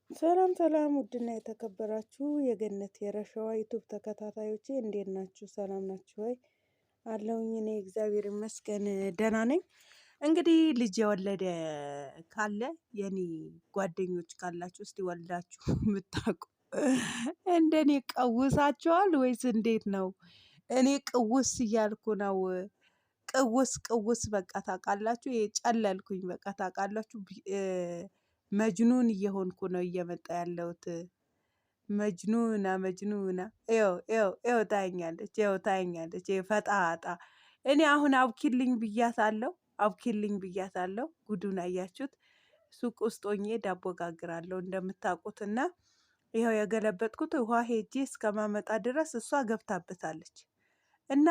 ሰላም ሰላም ውድና የተከበራችሁ የገነት የረሸዋ ዩቱብ ተከታታዮቼ እንዴት ናችሁ? ሰላም ናችሁ ወይ? አለሁኝ እኔ እግዚአብሔር ይመስገን ደህና ነኝ። እንግዲህ ልጅ የወለደ ካለ የኔ ጓደኞች ካላችሁ እስቲ ወልዳችሁ የምታውቁ እንደኔ ቀውሳችኋል ወይስ እንዴት ነው? እኔ ቅውስ እያልኩ ነው። ቅውስ በቃ ታውቃላችሁ፣ የጨለልኩኝ በቃ ታውቃላችሁ። መጅኑን እየሆንኩ ነው እየመጣ ያለሁት። መጅኑና ይኸው ታየኛለች፣ ይኸው ታየኛለች። ፈጣጣ እኔ አሁን አብኪልኝ ብያታለሁ፣ አብኪልኝ ብያታለሁ። ጉዱን አያችሁት? ሱቅ ውስጥ ሆኜ ዳቦ ጋግራለሁ እንደምታውቁትና ይኸው የገለበጥኩት ውሃ ሄጄ እስከማመጣ ድረስ እሷ ገብታበታለች። እና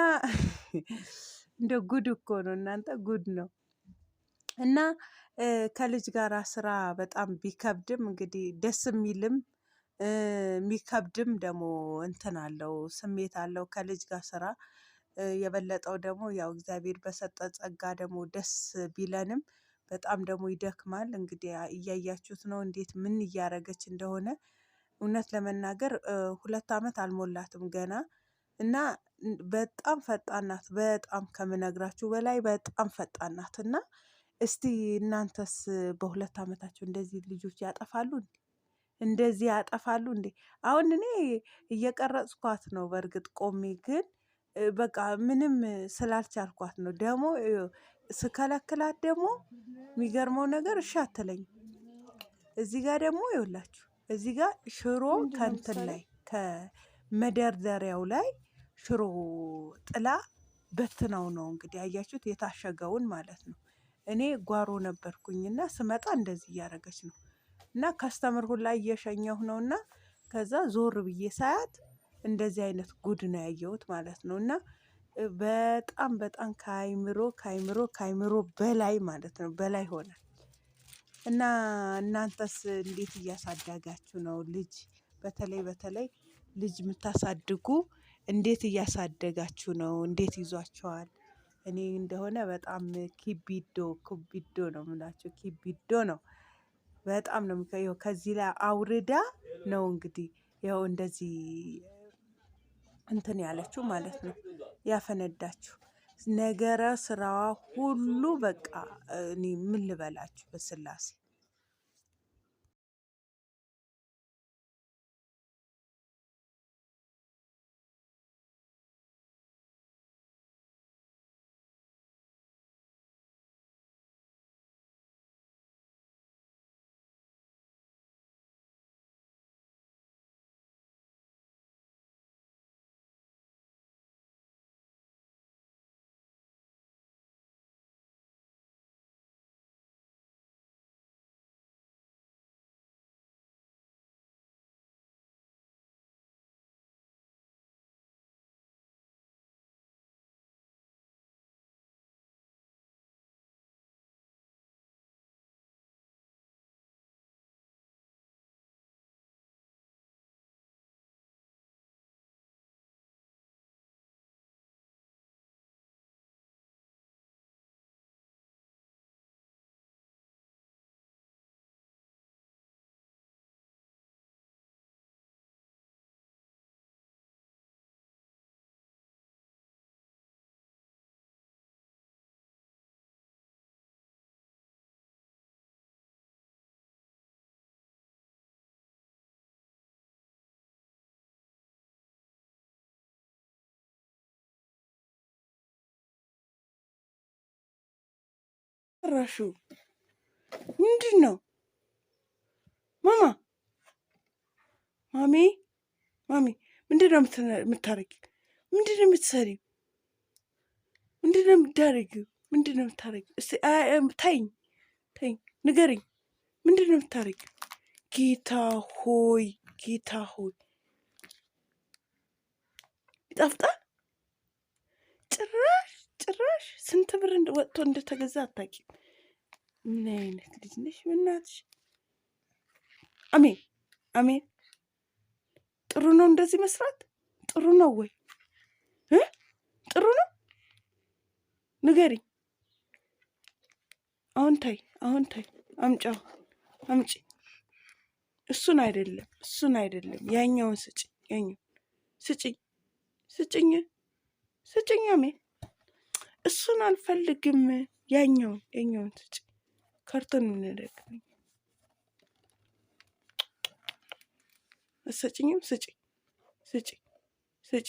እንደ ጉድ እኮ ነው እናንተ፣ ጉድ ነው። እና ከልጅ ጋር ስራ በጣም ቢከብድም እንግዲህ ደስ የሚልም የሚከብድም ደግሞ እንትን አለው፣ ስሜት አለው። ከልጅ ጋር ስራ የበለጠው ደግሞ ያው እግዚአብሔር በሰጠ ጸጋ ደግሞ ደስ ቢለንም በጣም ደግሞ ይደክማል። እንግዲህ እያያችሁት ነው እንዴት ምን እያረገች እንደሆነ። እውነት ለመናገር 2 ዓመት አልሞላትም ገና እና በጣም ፈጣን ናት። በጣም ከምነግራችሁ በላይ በጣም ፈጣን ናት። እና እስቲ እናንተስ በ2 ዓመታቸው እንደዚህ ልጆች ያጠፋሉ እንዴ? እንደዚህ ያጠፋሉ እንዴ? አሁን እኔ እየቀረጽኳት ነው በእርግጥ ቆሜ፣ ግን በቃ ምንም ስላልቻልኳት ነው። ደግሞ ስከለክላት ደግሞ የሚገርመው ነገር እሺ አትለኝም። እዚህ ጋር ደግሞ ይኸውላችሁ፣ እዚህ ጋር ሽሮ ከእንትን ላይ ከመደርደሪያው ላይ ሽሮ ጥላ በትነው ነው እንግዲህ አያችሁት፣ የታሸገውን ማለት ነው። እኔ ጓሮ ነበርኩኝና ስመጣ እንደዚህ እያደረገች ነው። እና ከስተምር ሁላ እየሸኘሁ ነውና ከዛ ዞር ብዬ ሳያት እንደዚህ አይነት ጉድ ነው ያየሁት ማለት ነው። እና በጣም በጣም ከአይምሮ በላይ ማለት ነው፣ በላይ ሆነ። እና እናንተስ እንዴት እያሳደጋችሁ ነው? ልጅ በተለይ ልጅ የምታሳድጉ እንዴት እያሳደጋችሁ ነው? እንዴት ይዟቸዋል? እኔ እንደሆነ በጣም ኩቢዶ ነው የምላቸው፣ ኪቢዶ ነው። በጣም ነው የሚከየው። ከዚህ ላይ አውርዳ ነው እንግዲህ ያው እንደዚህ እንትን ያለችው ማለት ነው፣ ያፈነዳችሁ ነገረ ስራዋ ሁሉ በቃ እኔ ምን ልበላችሁ በስላሴ። ራሹ ምንድን ነው? ማሚ ምንድን ነው የምታረጊው? ምንድን ነው የምትሰሪው? ምንድን ነው የምታረጊው? ምንድን ነው የምታረጊው? እስቲ ተይኝ፣ ንገሪኝ። ምንድን ነው የምታረጊው? ጌታ ሆይ ይጣፍጣል። ጭራሽ ስንት ብር ወጥቶ እንደተገዛ አታውቂም። ምን አይነት ልጅ ነሽ? በእናትሽ አሜን። ጥሩ ነው እንደዚህ መስራት? ጥሩ ነው ወይ? ጥሩ ነው? ንገሪኝ። አሁን ታይ፣ አምጪ እሱን አይደለም፣ እሱን አይደለም። ያኛውን ስጭ፣ ያኛውን ስጭኝ፣ ስጭኝ፣ ስጭኝ። አሜን። እሱን አልፈልግም። ያኛውን ስጭ። ካርቶን ምንደግመኝ አሰጭኝም። ስጪ፣ ስጪ፣ ስጪ።